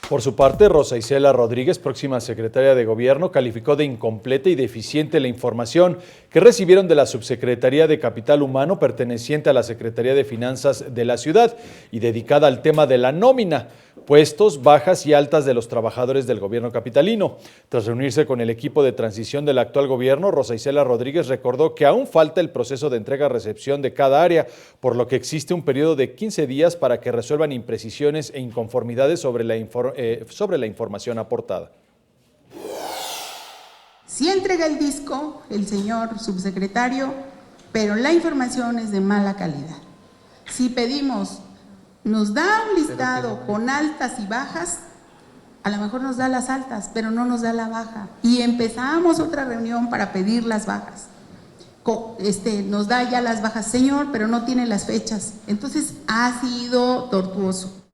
Por su parte, Rosa Isela Rodríguez, próxima secretaria de Gobierno, calificó de incompleta y deficiente la información que recibieron de la Subsecretaría de Capital Humano perteneciente a la Secretaría de Finanzas de la ciudad y dedicada al tema de la nómina, puestos, bajas y altas de los trabajadores del gobierno capitalino. Tras reunirse con el equipo de transición del actual gobierno, Rosa Isela Rodríguez recordó que aún falta el proceso de entrega-recepción de cada área, por lo que existe un periodo de 15 días para que resuelvan imprecisiones e inconformidades sobre la información aportada. Sí entrega el disco el señor subsecretario, pero la información es de mala calidad. Si pedimos, nos da un listado con altas y bajas, a lo mejor nos da las altas, pero no nos da la baja. Y empezamos otra reunión para pedir las bajas. Nos da ya las bajas, señor, pero no tiene las fechas. Entonces ha sido tortuoso.